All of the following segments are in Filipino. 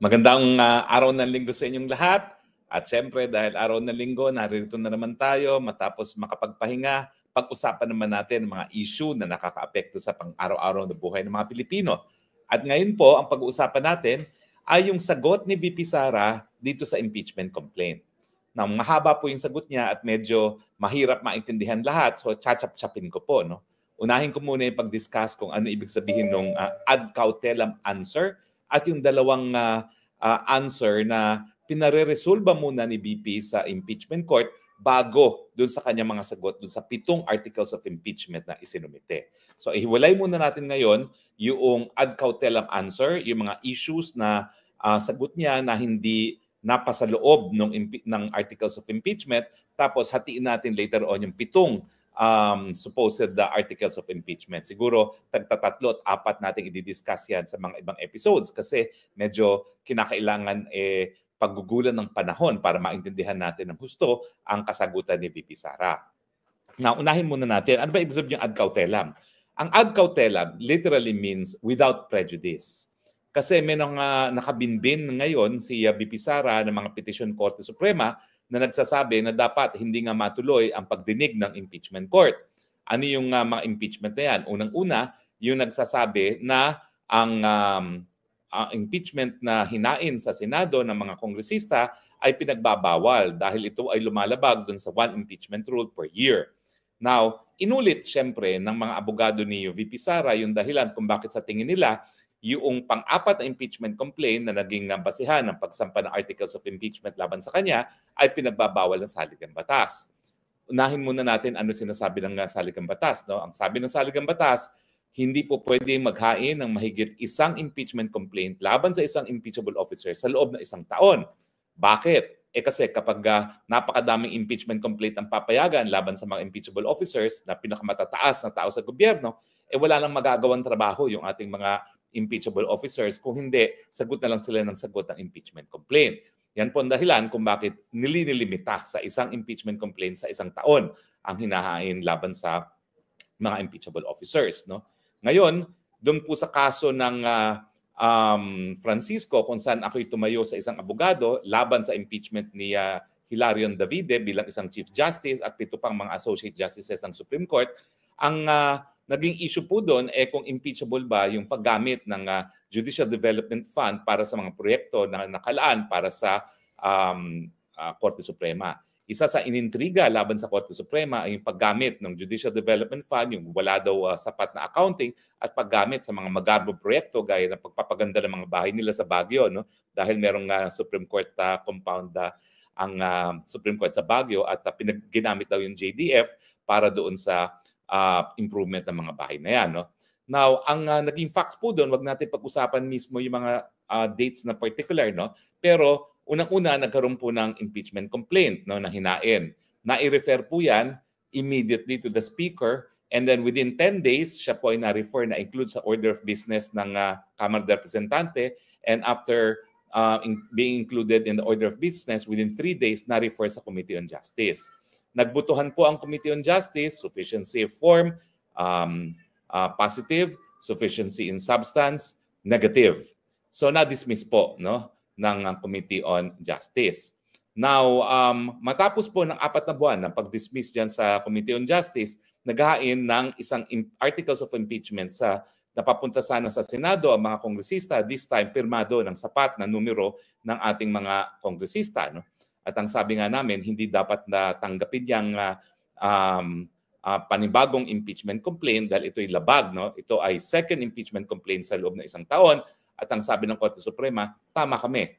Magandang araw ng linggo sa inyong lahat. At siyempre dahil araw ng linggo, naririto na naman tayo matapos makapagpahinga. Pag-usapan naman natin ang mga issue na nakakaapekto sa pang-araw-araw na buhay ng mga Pilipino. At ngayon po, ang pag-uusapan natin ay yung sagot ni VP Sara dito sa impeachment complaint. Na mahaba po yung sagot niya at medyo mahirap maintindihan lahat. So, chachap-chapin ko po. No? Unahin ko muna yung pag-discuss kung ano ibig sabihin ng ad cautelam answer at yung dalawang answer na pinare-resolba muna ni BP sa impeachment court bago dun sa kanyang mga sagot dun sa 7 articles of impeachment na isinumite. So ihiwalay muna natin ngayon yung ad cautelam answer, yung mga issues na sagot niya na hindi napasa loob ng articles of impeachment, tapos hatiin natin later on yung 7 supposed articles of impeachment. Siguro tagtatatlo at 4 nating i-discuss yan sa mga ibang episodes kasi medyo kinakailangan paggugulan ng panahon para maintindihan natin ng husto ang kasagutan ni VP Sara. Now, unahin muna natin, ano ba ibig sabihin yung ad cautelam? Ang ad cautelam literally means without prejudice. Kasi may nakabinbin ngayon si VP Sara ng mga petition Korte Suprema na nagsasabi na dapat hindi nga matuloy ang pagdinig ng impeachment court. Ano yung mga impeachment na yan? Unang-una, yung nagsasabi na ang impeachment na hinain sa Senado ng mga kongresista ay pinagbabawal dahil ito ay lumalabag dun sa one impeachment rule per year. Now, inulit siyempre ng mga abogado ni VP Sara yung dahilan kung bakit sa tingin nila yung pang-apat na impeachment complaint na naging basihan ng pagsampa ng articles of impeachment laban sa kanya ay pinagbabawal ng saligang batas. Unahin muna natin ano sinasabi ng saligang batas. No? Ang sabi ng saligang batas, hindi po pwede maghain ng mahigit isang impeachment complaint laban sa isang impeachable officer sa loob ng 1 taon. Bakit? Kasi kapag napakadaming impeachment complaint ang papayagan laban sa mga impeachable officers na pinakamatataas na tao sa gobyerno, wala lang magagawang trabaho yung ating mga impeachable officers, kung hindi, sagot na lang sila ng sagot ng impeachment complaint. Yan po ang dahilan kung bakit nililimita sa isang impeachment complaint sa 1 taon ang hinahain laban sa mga impeachable officers. No? Ngayon, doon po sa kaso ng Francisco, kung saan ako'y tumayo sa isang abogado laban sa impeachment ni Hilarion Davide bilang isang Chief Justice at 7 pang mga Associate Justices ng Supreme Court, ang naging issue po doon kung impeachable ba yung paggamit ng Judicial Development Fund para sa mga proyekto na nakalaan para sa Korte Suprema. Isa sa inintriga laban sa Korte Suprema ay yung paggamit ng Judicial Development Fund, yung wala daw sapat na accounting at paggamit sa mga magarbong proyekto gaya ng pagpapaganda ng mga bahay nila sa Baguio, no? Dahil merong Supreme Court compound ang Supreme Court sa Baguio at ginamit daw yung JDF para doon sa improvement ng mga bahay na yan. No? Now, ang naging facts po doon, wag natin pag-usapan mismo yung mga dates na particular, no? Pero unang-una, nagkaroon po ng impeachment complaint, no, na hinain. Na-i-refer po yan immediately to the Speaker and then within 10 days, siya po ay na-refer na include sa order of business ng Kamara de Representante and after being included in the order of business, within 3 days, na-refer sa Committee on Justice. Nagbutuhan po ang Committee on Justice, sufficiency of form, positive, sufficiency in substance, negative. So na-dismiss po, no, ng Committee on Justice. Now, matapos po ng 4 na buwan ng pag-dismiss dyan sa Committee on Justice, naghain ng isang articles of impeachment sa napapunta sana sa Senado ang mga kongresista, this time pirmado ng sapat na numero ng ating mga kongresista. No? At ang sabi nga namin, hindi dapat na tanggapin yung panibagong impeachment complaint dahil ito'y labag. No? Ito ay second impeachment complaint sa loob ng 1 taon. At ang sabi ng Korte Suprema, tama kami.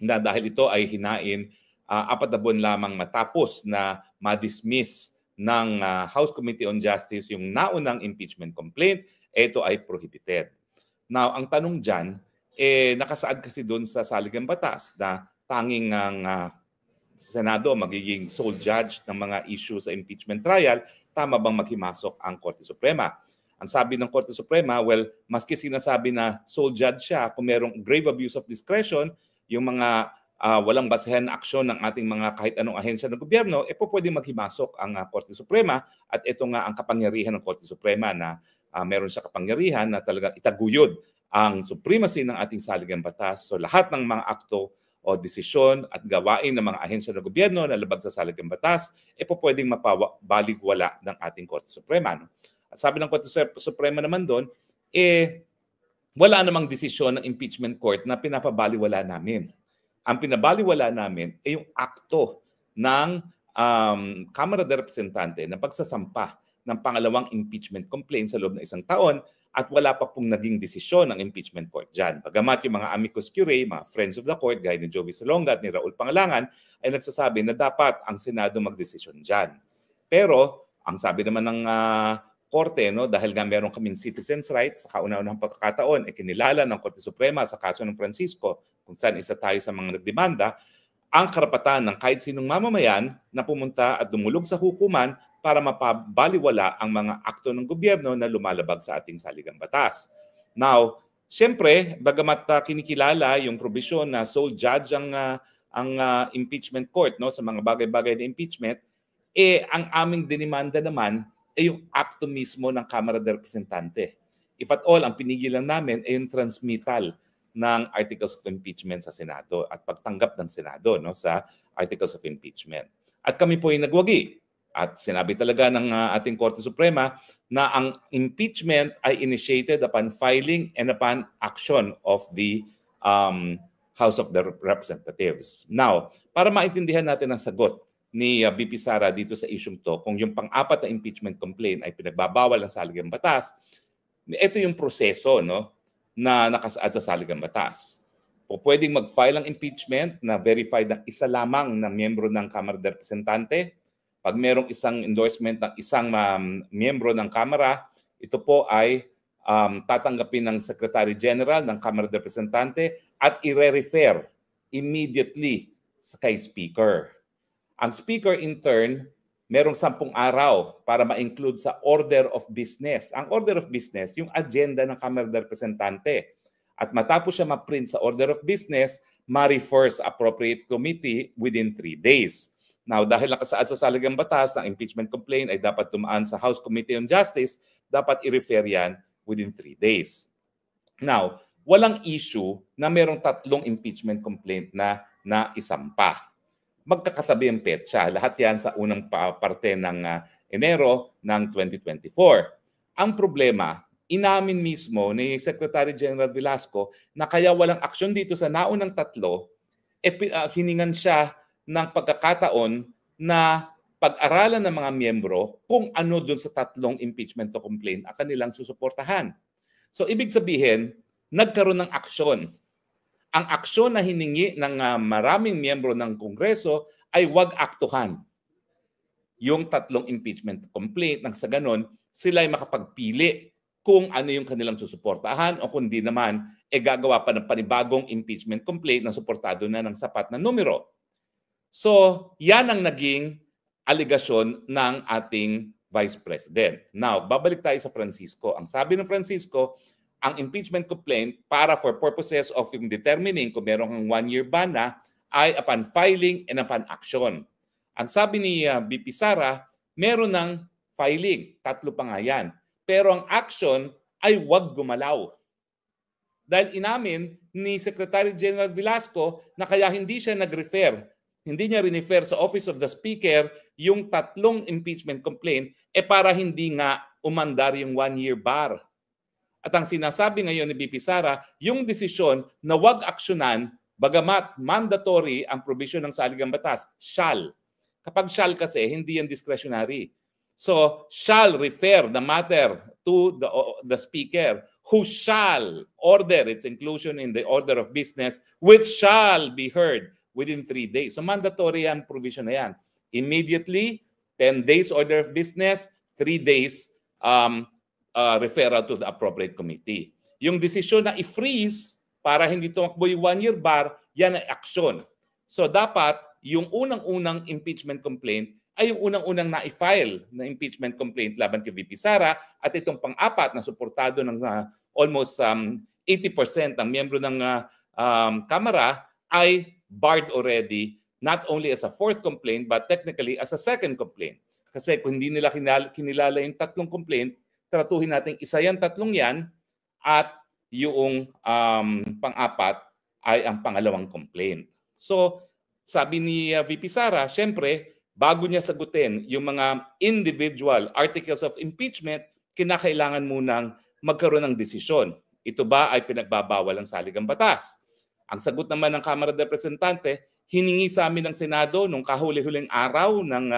Na dahil ito ay hinain 4 na buwan lamang matapos na ma-dismiss ng House Committee on Justice yung naunang impeachment complaint, ito ay prohibited. Now, ang tanong dyan, nakasaad kasi doon sa saligang batas na tanging ang Senado magiging sole judge ng mga issue sa impeachment trial, tama bang maghimasok ang Korte Suprema? Ang sabi ng Korte Suprema, well, maski sinasabi na sole judge siya, kung merong grave abuse of discretion, yung mga walang basehan na aksyon ng ating mga kahit anong ahensya ng gobyerno, pwede maghimasok ang Korte Suprema at ito nga ang kapangyarihan ng Korte Suprema na meron siya kapangyarihan na talagang itaguyod ang supremacy ng ating saligang batas. So lahat ng mga akto o desisyon at gawain ng mga ahensya ng gobyerno na labag sa saligang batas, pwedeng mapabaligwala ng ating Korte Suprema. No? At sabi ng Korte Suprema naman doon, wala namang desisyon ng impeachment court na pinapabaliwala namin. Ang pinabaliwala namin ay yung akto ng Kamara de Representante na pagsasampa ng pangalawang impeachment complaint sa loob ng isang taon at wala pa pong naging desisyon ng impeachment court dyan. Bagamat yung mga amicus curiae, mga friends of the court, gaya ni Joey Salonga at ni Raul Pangalangan, ay nagsasabi na dapat ang Senado magdesisyon dyan. Pero, ang sabi naman ng Korte, no, dahil nga meron kaming citizens' rights, sa kauna-unahang pagkakataon, kinilala ng Korte Suprema sa kaso ng Francisco, kung saan isa tayo sa mga nagdemanda, ang karapatan ng kahit sinong mamamayan na pumunta at dumulog sa hukuman para mapabaliwala ang mga akto ng gobyerno na lumalabag sa ating saligang batas. Now, siyempre, bagamat kinikilala yung probisyon na sole judge ang impeachment court, no, sa mga bagay-bagay na impeachment, ang aming dinimanda naman ay yung akto mismo ng Kamara de Representante. If at all, ang pinigilan namin ay yung transmittal ng Articles of Impeachment sa Senado at pagtanggap ng Senado, no, sa Articles of Impeachment. At kami po ay nagwagi. At sinabi talaga ng ating Korte Suprema na ang impeachment ay initiated upon filing and upon action of the House of the Representatives. Now, para maintindihan natin ang sagot ni BP Sara dito sa isyung to, kung yung pang-apat na impeachment complaint ay pinagbabawal ng saligang batas, ito yung proseso, no, na nakasaad sa saligang batas. Pwedeng mag-file ang impeachment na verified ng isa lamang na miyembro ng Kamara de Representante. Pag merong isang endorsement ng isang miyembro ng Kamara, ito po ay tatanggapin ng Secretary General ng Kamara de Representante at i-refer immediately kay Speaker. Ang Speaker in turn, merong 10 araw para ma-include sa order of business. Ang order of business, yung agenda ng Kamara de Representante. At matapos siya ma-print sa order of business, ma-refer sa appropriate committee within 3 days. Now, dahil nakasaad sa saligang batas ng impeachment complaint ay dapat dumaan sa House Committee on Justice, dapat i-refer yan within 3 days. Now, walang issue na merong 3 impeachment complaint na isampa. Magkakatabi ang petsa. Lahat yan sa unang parte ng Enero ng 2024. Ang problema, inamin mismo ni Secretary General Velasco na kaya walang aksyon dito sa naunang 3, hiningan siya ng pagkakataon na pag-aralan ng mga miyembro kung ano doon sa 3 impeachment to complaint ang kanilang susuportahan. So, ibig sabihin, nagkaroon ng aksyon. Ang aksyon na hiningi ng maraming miyembro ng Kongreso ay wag aktuhan yung 3 impeachment complaint nang sa ganon sila ay makapagpili kung ano yung kanilang susuportahan o kundi naman gagawa pa ng panibagong impeachment complaint na suportado na ng sapat na numero. So, yan ang naging aligasyon ng ating Vice President. Now, babalik tayo sa Francisco. Ang sabi ng Francisco, ang impeachment complaint para for purposes of yung determining kung merong 1-year ban na ay upon filing and upon action. Ang sabi ni BP Sara, meron ng filing. 3 pa nga yan. Pero ang action ay wag gumalaw. Dahil inamin ni Secretary General Velasco na kaya hindi siya nag-refer, hindi niya rin-refer sa Office of the Speaker yung 3 impeachment complaint para hindi nga umandar yung 1-year bar. At ang sinasabi ngayon ni BP Sara, yung desisyon na wag aksyonan, bagamat mandatory ang provision ng saligang batas, shall. Kapag shall kasi, hindi yan discretionary. So, shall refer the matter to the Speaker who shall order its inclusion in the order of business which shall be heard within 3 days. So, mandatory ang provision na yan. Immediately, 10 days order of business, 3 days referral to the appropriate committee. Yung desisyon na i-freeze para hindi tumakbo yung 1-year bar, yan ay aksyon. So dapat yung unang-unang impeachment complaint ay yung unang-unang na-file na impeachment complaint laban kay VP Sara at itong pang-apat na suportado ng almost 80% ng miyembro ng Kamara ay barred already not only as a 4th complaint but technically as a 2nd complaint. Kasi kung hindi nila kinilala yung 3 complaint, tratuhin natin isa yan, 3 yan, at yung pang-apat ay ang pangalawang complaint. So, sabi ni VP Sara, syempre, bago niya sagutin yung mga individual articles of impeachment, kinakailangan munang magkaroon ng desisyon. Ito ba ay pinagbabawal ng saligang batas? Ang sagot naman ng Kamara de Representante, hiningi sa amin ng Senado nung kahuli-huling araw ng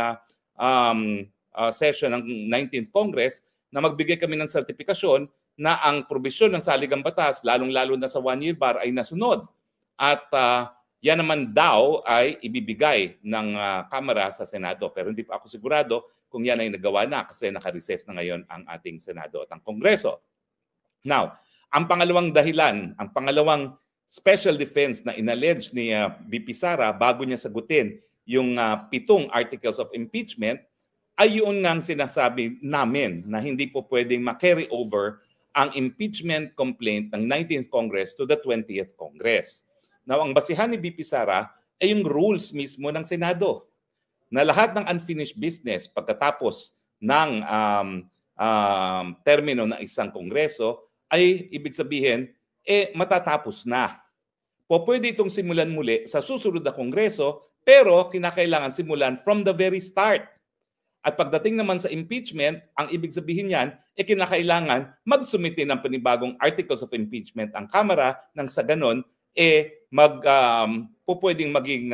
session ng 19th Congress na magbigay kami ng sertifikasyon na ang probisyon ng saligang batas, lalong-lalo na sa 1-year bar, ay nasunod. At yan naman daw ay ibibigay ng Kamara sa Senado. Pero hindi pa ako sigurado kung yan ay nagawa na kasi naka-recess na ngayon ang ating Senado at ang Kongreso. Now, ang pangalawang dahilan, ang pangalawang special defense na inallege ni VP Sara bago niya sagutin yung 7 articles of impeachment ay yun nga ang sinasabi namin na hindi po pwedeng ma-carry over ang impeachment complaint ng 19th Congress to the 20th Congress. Now, ang basihan ni VP Sara ay yung rules mismo ng Senado na lahat ng unfinished business pagkatapos ng termino ng isang Kongreso ay ibig sabihin, matatapos na. Pwede itong simulan muli sa susunod na Kongreso, pero kinakailangan simulan from the very start. At pagdating naman sa impeachment, ang ibig sabihin yan, kinakailangan magsumite ng panibagong articles of impeachment ang Kamara nang sa ganon, pwedeng maging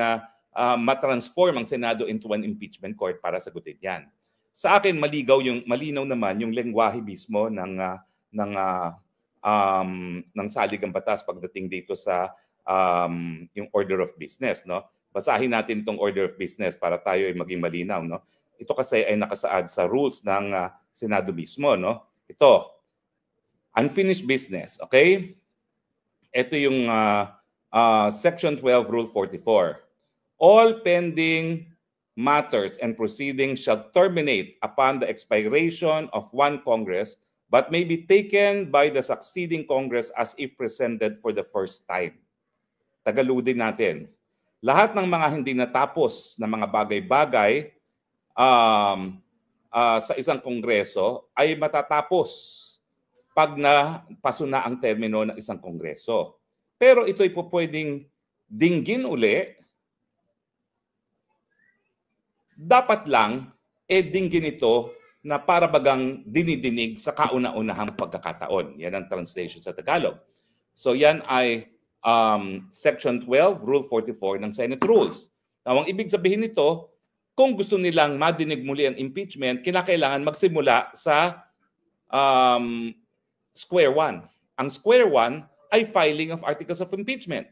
matransform ang Senado into an impeachment court para sagutin yan. Sa akin, malinaw naman yung lengguwahe mismo ng saligang batas pagdating dito sa yung order of business, no? Basahin natin itong order of business para tayo ay maging malinaw, no? Ito kasi ay nakasaad sa rules ng Senado mismo, no? Ito, unfinished business, okay? Ito yung Section 12, Rule 44. All pending matters and proceedings shall terminate upon the expiration of one Congress but may be taken by the succeeding Congress as if presented for the first time. Tagaludin natin. Lahat ng mga hindi natapos na mga bagay-bagay sa isang Kongreso ay matatapos pag napaso na ang termino ng isang Kongreso. Pero ito'y po pwedeng dinggin uli. Dapat lang, dinggin ito na para bagang dinidinig sa kauna-unahang pagkakataon. Yan ang translation sa Tagalog. So yan ay Section 12, Rule 44 ng Senate Rules. Now, ang ibig sabihin nito, kung gusto nilang madinig muli ang impeachment, kinakailangan magsimula sa square one. Ang square one ay filing of articles of impeachment.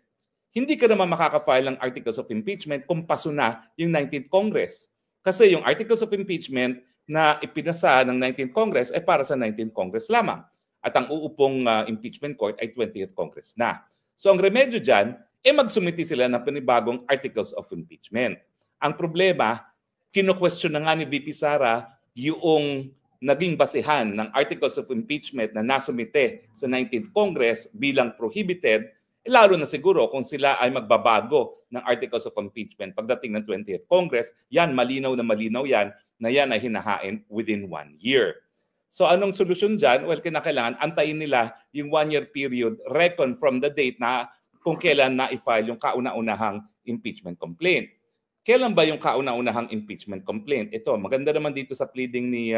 Hindi ka naman makaka-file ng articles of impeachment kung paso na yung 19th Congress. Kasi yung articles of impeachment na ipinasa ng 19th Congress ay para sa 19th Congress lamang. At ang uupong impeachment court ay 20th Congress na. So ang remedyo dyan, magsumiti sila ng panibagong articles of impeachment. Ang problema, kino-question na nga ni VP Sara yung naging basihan ng articles of impeachment na nasumite sa 19th Congress bilang prohibited, lalo na siguro kung sila ay magbabago ng articles of impeachment pagdating ng 20th Congress, yan, malinaw yan na yan ay hinahain within 1 year. So anong solusyon dyan? Well, kinakailangan antayin nila yung 1-year period reckon from the date na kung kailan na-file yung kauna-unahang impeachment complaint. Kailan ba yung kauna-unahang impeachment complaint? Ito, maganda naman dito sa pleading ni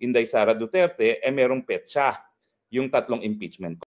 Inday Sara Duterte, merong petsa yung 3 impeachment